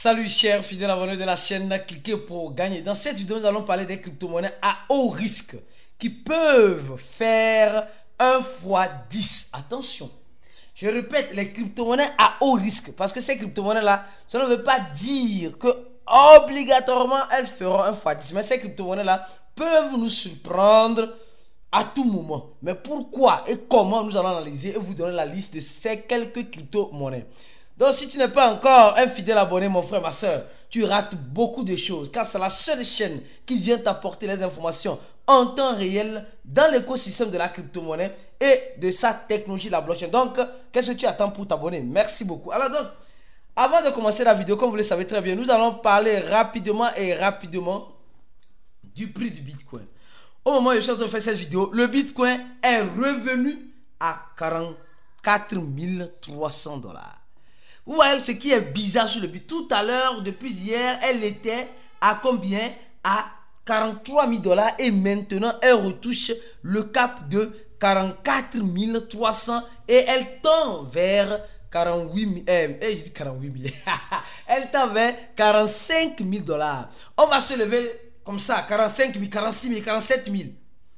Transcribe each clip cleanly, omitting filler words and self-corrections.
Salut chers fidèles abonnés de la chaîne, cliquez pour gagner. Dans cette vidéo, nous allons parler des crypto-monnaies à haut risque qui peuvent faire 1 fois 10. Attention, je répète, les crypto-monnaies à haut risque, parce que ces crypto-monnaies-là, ça ne veut pas dire que obligatoirement elles feront 1 fois 10. Mais ces crypto-monnaies-là peuvent nous surprendre à tout moment. Mais pourquoi et comment, nous allons analyser et vous donner la liste de ces quelques crypto-monnaies. Donc si tu n'es pas encore un fidèle abonné, mon frère, ma soeur, tu rates beaucoup de choses, car c'est la seule chaîne qui vient t'apporter les informations en temps réel dans l'écosystème de la crypto-monnaie et de sa technologie, la blockchain. Donc, qu'est-ce que tu attends pour t'abonner? Merci beaucoup. Alors donc, avant de commencer la vidéo, comme vous le savez très bien, nous allons parler rapidement du prix du Bitcoin. Au moment où je suis en train de faire cette vidéo, le Bitcoin est revenu à 44 300 $. Vous voyez ce qui est bizarre sur le Bitcoin. Tout à l'heure, depuis hier, elle était à combien? À 43 000 $ et maintenant, elle retouche le cap de 44 300 et elle tend vers 48 000. Je dis 48 000. Elle tend vers 45 000 $. On va se lever comme ça, 45 000, 46 000, 47 000.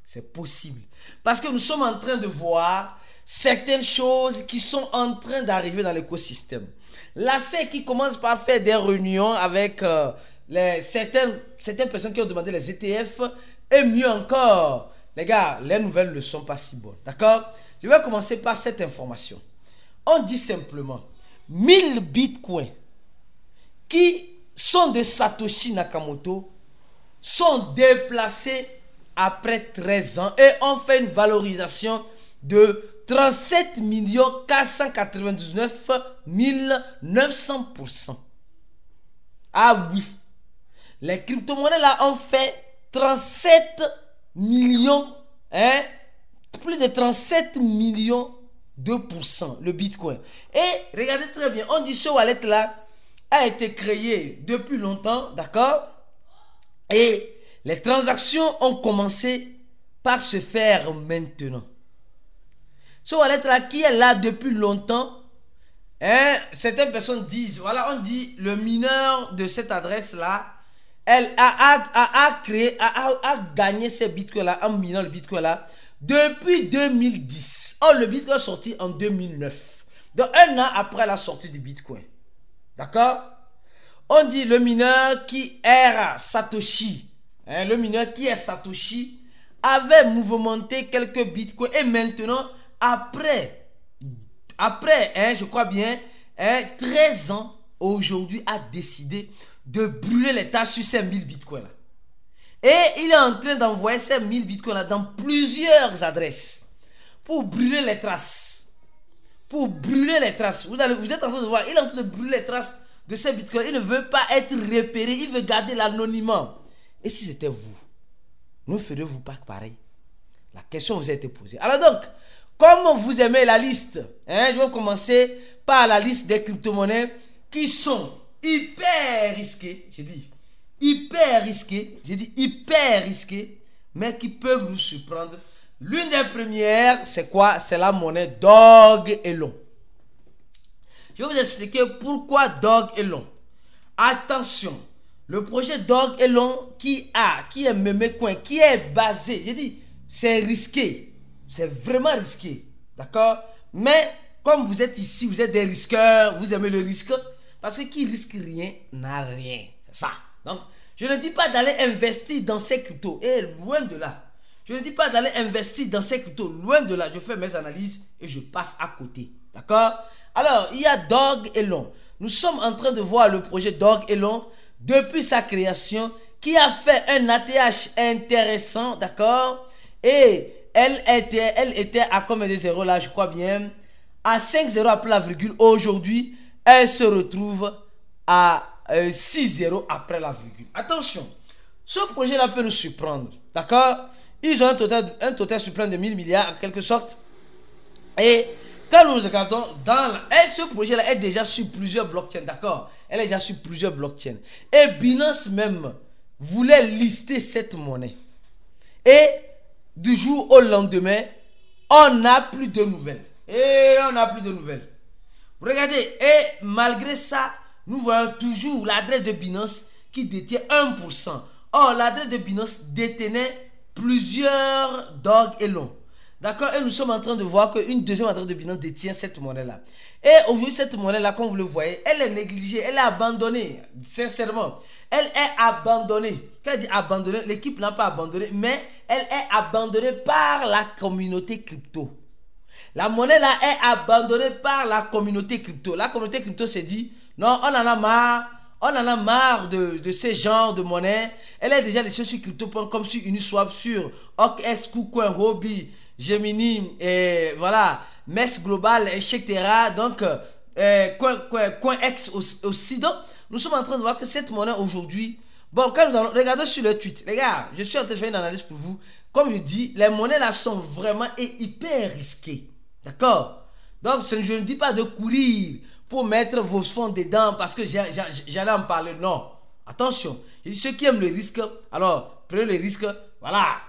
C'est possible. Parce que nous sommes en train de voir certaines choses qui sont en train d'arriver dans l'écosystème. La SEC qui commence par faire des réunions avec certaines personnes qui ont demandé les ETF. Et mieux encore, les gars, les nouvelles ne sont pas si bonnes. D'accord? Je vais commencer par cette information. On dit simplement 1000 bitcoins qui sont de Satoshi Nakamoto sont déplacés après 13 ans et ont fait une valorisation de 37 499 900%. Ah oui, les crypto-monnaies là ont fait 37 millions, plus de 37 millions de pourcents, le Bitcoin. Et regardez très bien, on dit ce wallet là a été créé depuis longtemps, d'accord? Et les transactions ont commencé par se faire maintenant. Ce wallet là qui est là depuis longtemps, certaines personnes disent, voilà, on dit le mineur de cette adresse là, elle a gagné ces bitcoins là, en minant le bitcoin là, depuis 2010. Oh, le bitcoin est sorti en 2009. Donc 1 an après la sortie du bitcoin. D'accord? On dit le mineur qui est Satoshi, le mineur qui est Satoshi avait mouvementé quelques bitcoins et maintenant, après je crois bien, 13 ans, aujourd'hui a décidé de brûler les tâches sur ces 1000 bitcoins là. Et il est en train d'envoyer ces 1000 bitcoins là dans plusieurs adresses pour brûler les traces. Pour brûler les traces. Vous êtes en train de voir, il est en train de brûler les traces de ces bitcoins. Il ne veut pas être repéré, il veut garder l'anonymat. Et si c'était vous, ne ferez-vous pas pareil? La question vous a été posée. Alors donc, comme vous aimez la liste, je vais commencer par la liste des crypto-monnaies qui sont hyper risquées. J'ai dit hyper risquées. J'ai dit hyper risquées, mais qui peuvent nous surprendre. L'une des premières, c'est quoi? C'est la monnaie Dog Elon. Je vais vous expliquer pourquoi Dog Elon. Attention, le projet Dog Elon qui est Memecoin, qui est basé, j'ai dit, c'est risqué. C'est vraiment risqué. D'accord? Mais comme vous êtes ici, vous êtes des risqueurs, vous aimez le risque. Parce que qui risque rien n'a rien. C'est ça. Donc, je ne dis pas d'aller investir dans ces cryptos. Et loin de là. Je ne dis pas d'aller investir dans ces cryptos. Loin de là. Je fais mes analyses et je passe à côté. D'accord? Alors, il y a Dog Elon. Nous sommes en train de voir le projet Dog Elon depuis sa création qui a fait un ATH intéressant. D'accord? Et elle était à combien de zéros là, je crois bien, à 5 zéros après la virgule. Aujourd'hui, elle se retrouve à 6 zéros après la virgule. Attention, ce projet là peut nous surprendre, d'accord? Ils ont un total surprenant de 1000 milliards en quelque sorte. Et quand nous regardons ce projet là est déjà sur plusieurs blockchains, d'accord? Elle est déjà sur plusieurs blockchains. Et Binance même voulait lister cette monnaie. Et du jour au lendemain, on n'a plus de nouvelles. Et on n'a plus de nouvelles. Regardez, et malgré ça, nous voyons toujours l'adresse de Binance qui détient 1%. Or, l'adresse de Binance détenait plusieurs Dog Elon. D'accord? Et nous sommes en train de voir qu'une deuxième adresse de Binance détient cette monnaie-là. Et aujourd'hui, cette monnaie-là, comme vous le voyez, elle est négligée, elle est abandonnée. Sincèrement, elle est abandonnée. Quand elle dit abandonnée, l'équipe n'a pas abandonné, mais elle est abandonnée par la communauté crypto. La monnaie-là est abandonnée par la communauté crypto. La communauté crypto s'est dit, non, on en a marre. On en a marre de ces genres de monnaie. Elle est déjà laissée sur crypto.com, sur Uniswap, sur OKX, KuCoin, Huobi, Gemini, et voilà, MES Global, etc. Donc, CoinX aussi. Donc, nous sommes en train de voir que cette monnaie aujourd'hui, bon, quand nous allons regarder sur le tweet, les gars, je suis en train de faire une analyse pour vous. Comme je dis, les monnaies là sont vraiment hyper risquées. D'accord? Donc, je ne dis pas de courir pour mettre vos fonds dedans parce que j'allais en parler. Non. Attention. Je dis ceux qui aiment le risque, alors prenez le risque. Voilà.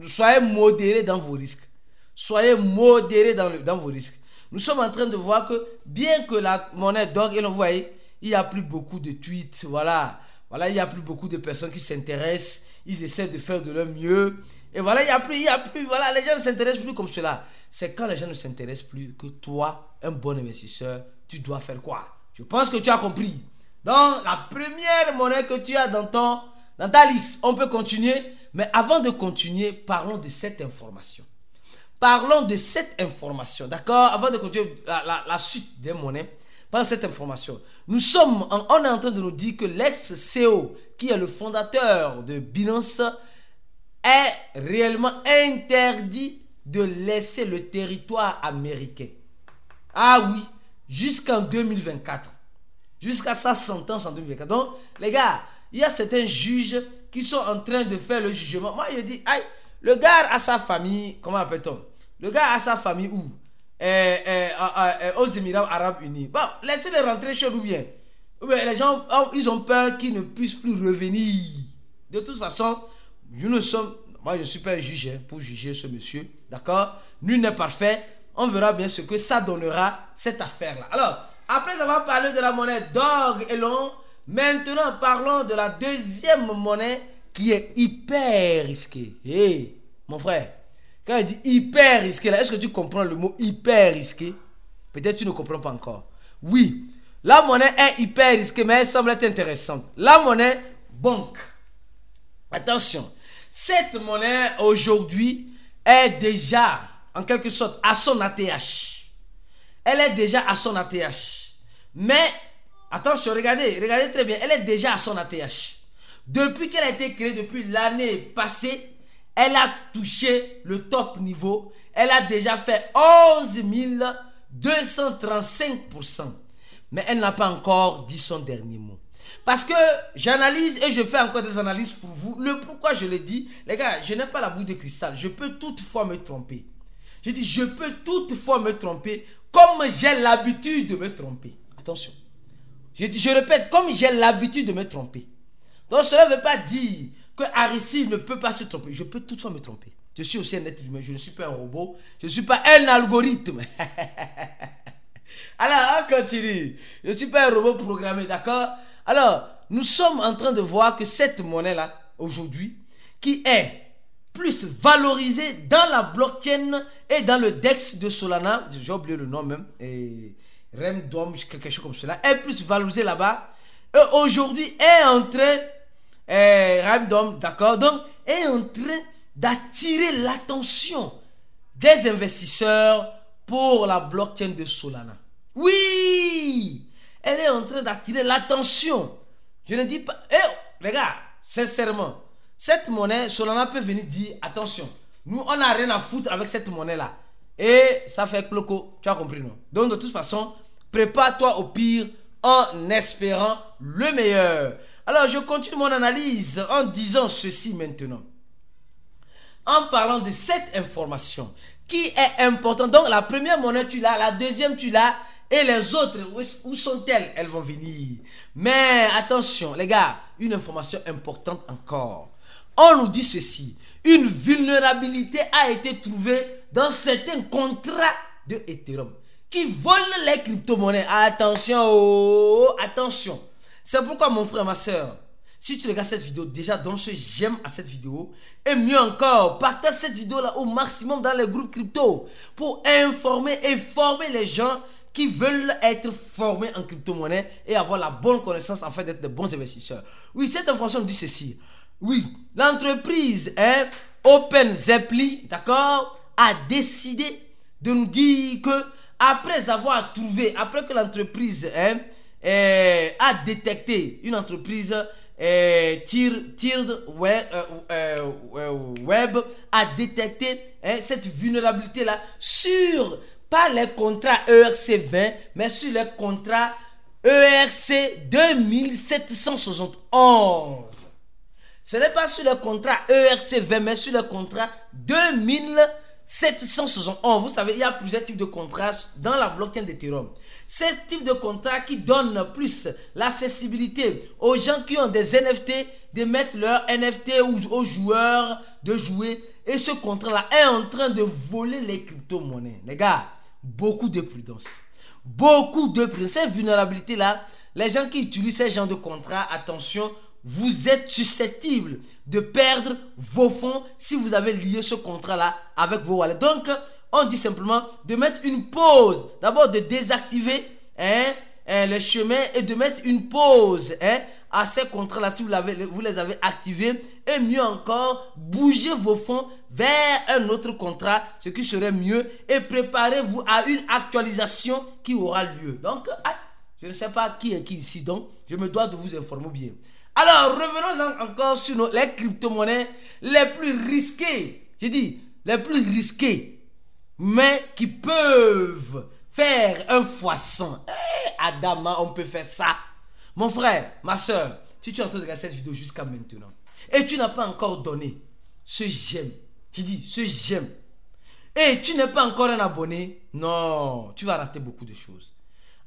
Soyez modérés dans vos risques. Soyez modérés dans vos risques. Nous sommes en train de voir que bien que la monnaie Dog, et vous voyez, il n'y a plus beaucoup de tweets. Voilà. Voilà, il n'y a plus beaucoup de personnes qui s'intéressent. Ils essaient de faire de leur mieux. Et voilà, il n'y a plus. Voilà, les gens ne s'intéressent plus comme cela. C'est quand les gens ne s'intéressent plus que toi, un bon investisseur, tu dois faire quoi? Je pense que tu as compris. Donc, la première monnaie que tu as dans ta liste, on peut continuer. Mais avant de continuer, parlons de cette information. Parlons de cette information, d'accord? Avant de continuer la suite des monnaies, parlons de cette information. On est en train de nous dire que l'ex-CEO, qui est le fondateur de Binance, est réellement interdit de laisser le territoire américain. Ah oui, jusqu'en 2024. Jusqu'à sa sentence en 2024. Donc, les gars, il y a certains juges qui sont en train de faire le jugement. Moi, je dis, aïe, le gars a sa famille, comment appelle-t-on? Le gars a sa famille où? Aux Émirats Arabes Unis. Bon, laissez-le rentrer chez nous bien. Les gens, ils ont peur qu'ils ne puissent plus revenir. De toute façon, moi, je ne suis pas un juge pour juger ce monsieur. D'accord? Nul n'est parfait. On verra bien ce que ça donnera, cette affaire-là. Alors, après avoir parlé de la monnaie Dog Elon, maintenant parlons de la deuxième monnaie qui est hyper risquée. Hey, mon frère, quand il dit hyper risqué, est-ce que tu comprends le mot hyper risqué? Peut-être tu ne comprends pas encore. Oui, la monnaie est hyper risquée, mais elle semble être intéressante. La monnaie Bonk. Attention, cette monnaie aujourd'hui est déjà en quelque sorte à son ATH. Elle est déjà à son ATH. Mais, attention, regardez très bien, elle est déjà à son ATH. Depuis qu'elle a été créée, depuis l'année passée, elle a touché le top niveau. Elle a déjà fait 11 235%. Mais elle n'a pas encore dit son dernier mot. Parce que j'analyse et je fais encore des analyses pour vous. Le pourquoi je le dis, les gars, je n'ai pas la boule de cristal. Je peux toutefois me tromper. Je dis, je peux toutefois me tromper comme j'ai l'habitude de me tromper. Attention. Je répète, comme j'ai l'habitude de me tromper. Donc cela ne veut pas dire que Aristide ne peut pas se tromper. Je peux toutefois me tromper. Je suis aussi un être humain. Je ne suis pas un robot. Je ne suis pas un algorithme. Alors, on continue. Je ne suis pas un robot programmé, d'accord? Alors, nous sommes en train de voir que cette monnaie-là, aujourd'hui, qui est plus valorisée dans la blockchain et dans le DEX de Solana, j'ai oublié le nom même, et Remdom, quelque chose comme cela, est plus valorisée là-bas. Et aujourd'hui, est en train, Remdom, d'accord, donc, est en train d'attirer l'attention des investisseurs pour la blockchain de Solana. Oui! Elle est en train d'attirer l'attention. Je ne dis pas... les gars, sincèrement, cette monnaie, Solana peut venir dire, attention, nous, on n'a rien à foutre avec cette monnaie-là. Et ça fait cloco, tu as compris, non? Donc, de toute façon, prépare-toi au pire en espérant le meilleur. Alors, je continue mon analyse en disant ceci maintenant. En parlant de cette information qui est importante. Donc, la première monnaie, tu l'as. La deuxième, tu l'as. Et les autres, où sont-elles? Elles vont venir. Mais attention, les gars, une information importante encore. On nous dit ceci. Une vulnérabilité a été trouvée dans certains contrats de Ethereum. qui volent les crypto-monnaies. Attention, oh, attention. C'est pourquoi mon frère, ma soeur, si tu regardes cette vidéo, déjà donne ce j'aime à cette vidéo. Et mieux encore, partage cette vidéo-là au maximum dans les groupes crypto pour informer et former les gens qui veulent être formés en crypto-monnaie et avoir la bonne connaissance afin d'être de bons investisseurs. Oui, cette information dit ceci. Oui, l'entreprise OpenZeppli, d'accord, a décidé de nous dire que après avoir trouvé, après que l'entreprise a détecté une entreprise Tiered Web a détecté cette vulnérabilité là sur pas les contrats ERC20 mais sur les contrats ERC 2771. Ce n'est pas sur le contrat ERC20 mais sur le contrat 2771. Vous savez, il y a plusieurs types de contrats dans la blockchain d'Ethereum. Ce type de contrat qui donne plus l'accessibilité aux gens qui ont des NFT de mettre leur NFT aux joueurs de jouer. Et ce contrat-là est en train de voler les crypto-monnaies. Les gars, beaucoup de prudence. Beaucoup de prudence. Cette vulnérabilité-là, les gens qui utilisent ce genre de contrat, attention, vous êtes susceptible de perdre vos fonds si vous avez lié ce contrat-là avec vos wallets. Donc, on dit simplement de mettre une pause. D'abord, de désactiver le chemin et de mettre une pause à ces contrats-là si vous les avez activés. Et mieux encore, bougez vos fonds vers un autre contrat, ce qui serait mieux. Et préparez-vous à une actualisation qui aura lieu. Donc, je ne sais pas qui est qui ici, donc je me dois de vous informer bien. Alors, revenons encore sur les crypto-monnaies les plus risquées. J'ai dit, les plus risquées, mais qui peuvent faire un x100. Adama, on peut faire ça. Mon frère, ma soeur, si tu es en train de regarder cette vidéo jusqu'à maintenant, et tu n'as pas encore donné ce j'aime, j'ai dit ce j'aime, et tu n'es pas encore un abonné, non, tu vas rater beaucoup de choses.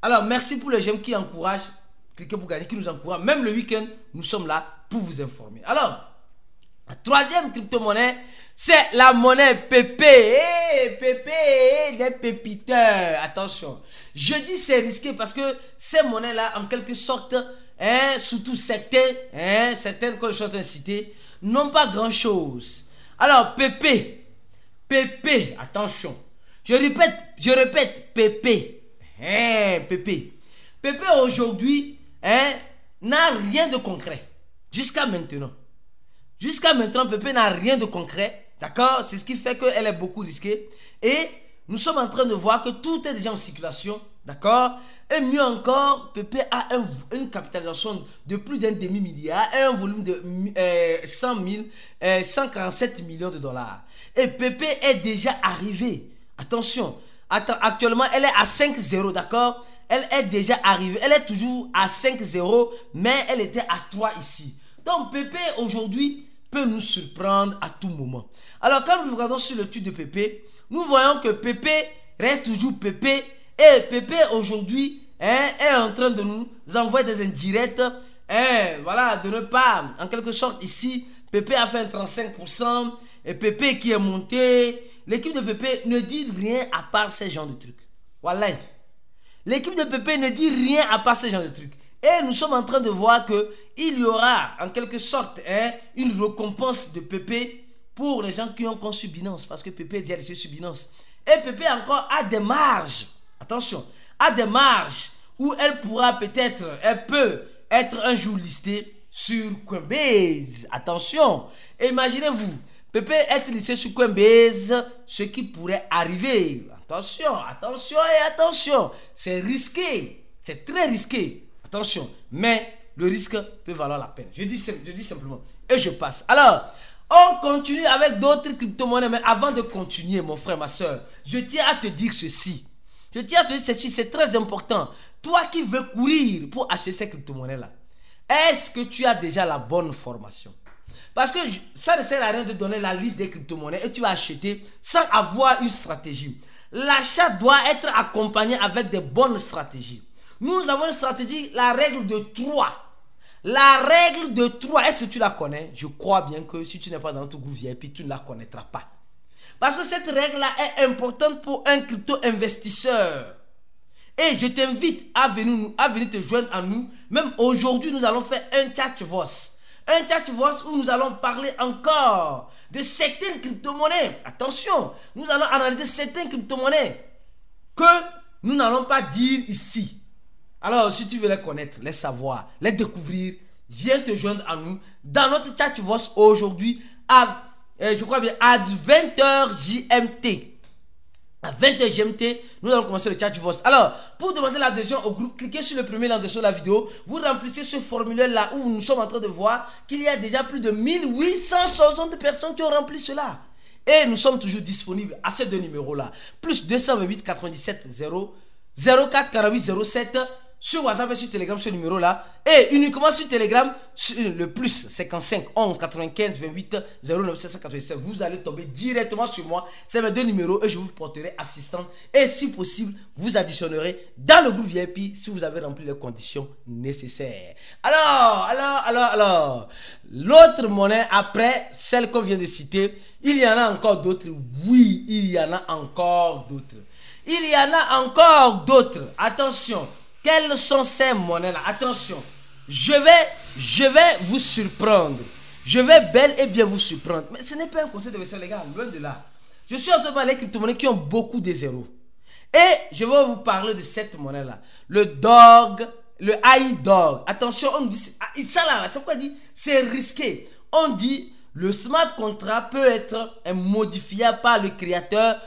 Alors, merci pour les j'aime qui encouragent. Cliquez pour gagner, qui nous encourage. Même le week-end, nous sommes là pour vous informer. Alors, la troisième crypto-monnaie, c'est la monnaie PP. PP, les pépiteurs. Attention. Je dis c'est risqué parce que ces monnaies-là, en quelque sorte, surtout certaines que je suis en train de citer, n'ont pas grand-chose. Alors, PP. PP, attention. Je répète, PP. PP. PP aujourd'hui n'a rien de concret. Jusqu'à maintenant. Jusqu'à maintenant, PP n'a rien de concret. D'accord? C'est ce qui fait qu'elle est beaucoup risquée. Et nous sommes en train de voir que tout est déjà en circulation. D'accord? Et mieux encore, PP a une capitalisation de plus d'un demi-milliard et un volume de 147 millions de dollars. Et PP est déjà arrivé. Attention. Actuellement, elle est à 5,0. D'accord? Elle est déjà arrivée. Elle est toujours à 5,0. Mais elle était à 3 ici. Donc, PP aujourd'hui peut nous surprendre à tout moment. Alors, quand nous regardons sur le truc de PP, nous voyons que PP reste toujours PP. Et PP aujourd'hui est en train de nous envoyer des indirects. Voilà, de ne pas, en quelque sorte ici, PP a fait un 35%. Et PP qui est monté. L'équipe de PP ne dit rien à part ces genres de trucs. Voilà. L'équipe de PP ne dit rien à part ces genres de trucs. Et nous sommes en train de voir qu'il y aura en quelque sorte une récompense de PP pour les gens qui ont conçu Binance. Parce que PP est déjà sur Binance. Et PP encore a des marges. Attention, a des marges où elle pourra peut-être, elle peut être un jour listée sur Coinbase. Attention, imaginez-vous, PP être listé sur Coinbase, ce qui pourrait arriver. Attention, attention et attention. C'est risqué, c'est très risqué. Attention, mais le risque peut valoir la peine. Je dis simplement. Et je passe. Alors, on continue avec d'autres crypto-monnaies. Mais avant de continuer, mon frère, ma soeur, je tiens à te dire ceci. Je tiens à te dire ceci, c'est très important. Toi qui veux courir pour acheter ces crypto-monnaies-là, est-ce que tu as déjà la bonne formation? Parce que ça ne sert à rien de donner la liste des crypto-monnaies et tu vas acheter sans avoir une stratégie. L'achat doit être accompagné avec des bonnes stratégies. Nous avons une stratégie, la règle de 3. La règle de 3, est-ce que tu la connais? Je crois bien que si tu n'es pas dans notre groupe VIP, tu ne la connaîtras pas. Parce que cette règle-là est importante pour un crypto-investisseur. Et je t'invite à venir te joindre à nous. Même aujourd'hui, nous allons faire un chat voice. Un chat voice où nous allons parler encore de certaines crypto-monnaies. Attention, nous allons analyser certaines crypto-monnaies que nous n'allons pas dire ici. Alors, si tu veux les connaître, les savoir, les découvrir, viens te joindre à nous dans notre chat voice aujourd'hui je crois bien à 20h GMT. À 20h GMT, nous allons commencer le chat voice. Alors, pour demander l'adhésion au groupe, cliquez sur le premier lien en dessous de la vidéo. Vous remplissez ce formulaire-là où nous sommes en train de voir qu'il y a déjà plus de 1860 personnes qui ont rempli cela. Et nous sommes toujours disponibles à ces deux numéros-là. Plus 228 97 0 04 48 07 sur WhatsApp et sur Telegram, ce numéro-là. Et uniquement sur Telegram, le plus 55 11 95 28 09 787. Vous allez tomber directement sur moi. C'est mes deux numéros et je vous porterai assistante. Et si possible, vous additionnerez dans le groupe VIP si vous avez rempli les conditions nécessaires. Alors. L'autre monnaie, après celle qu'on vient de citer, il y en a encore d'autres. Oui, il y en a encore d'autres. Il y en a encore d'autres. Attention. Quelles sont ces monnaies-là? Attention, je vais vous surprendre. Je vais bel et bien vous surprendre. Mais ce n'est pas un conseil d'investissement, les gars, loin de là. Je suis en train de parler de crypto-monnaies qui ont beaucoup de zéros. Et je vais vous parler de cette monnaie-là. Le DOG, le iDOG. Attention, on dit, ça là, c'est quoi dit? C'est risqué. On dit, le smart contract peut être modifiable par le créateur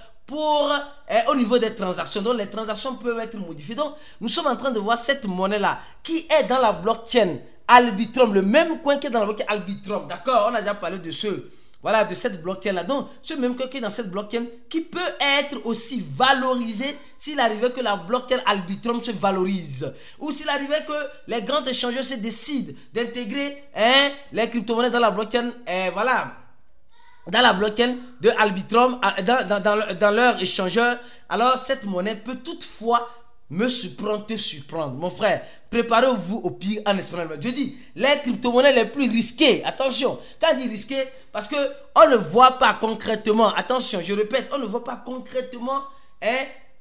au niveau des transactions. Donc les transactions peuvent être modifiées. Donc nous sommes en train de voir cette monnaie là qui est dans la blockchain Arbitrum, le même coin qui est dans la blockchain Arbitrum. D'accord, on a déjà parlé de de cette blockchain là. Donc ce même coin qui est dans cette blockchain qui peut être aussi valorisé s'il arrivait que la blockchain Arbitrum se valorise, ou s'il arrivait que les grands échangeurs se décident d'intégrer les crypto-monnaies dans la blockchain dans la blockchain de Arbitrum, dans leur échangeur. Alors cette monnaie peut toutefois te surprendre. Mon frère, préparez-vous au pire en espérant. Je dis, les crypto-monnaies les plus risquées, attention, quand je dis risquées, parce qu'on ne voit pas concrètement, attention, je répète, on ne voit pas concrètement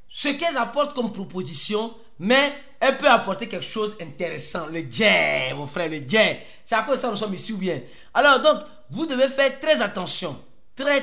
ce qu'elles apportent comme proposition, mais elle peut apporter quelque chose d'intéressant. Le jet, mon frère, le jet. C'est à cause de ça que nous sommes ici ou bien. Alors donc, vous devez faire très attention. Très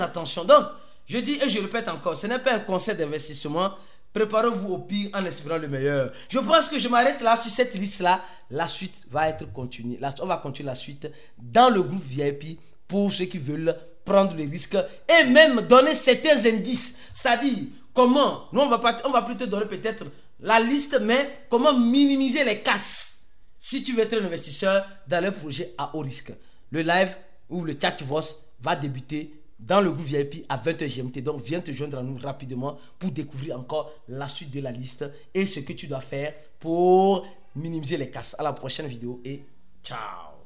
attention. Donc, je dis et je répète encore, ce n'est pas un conseil d'investissement. Préparez-vous au pire en espérant le meilleur. Je pense que je m'arrête là sur cette liste-là. La suite va être continuée. On va continuer la suite dans le groupe VIP pour ceux qui veulent prendre le risque et même donner certains indices. C'est-à-dire, comment, nous on va plutôt donner peut-être la liste, mais comment minimiser les casses si tu veux être un investisseur dans les projets à haut risque. Le live ou le chat voice va débuter dans le groupe VIP à 20h GMT. Donc viens te joindre à nous rapidement pour découvrir encore la suite de la liste et ce que tu dois faire pour minimiser les casses. À la prochaine vidéo et ciao.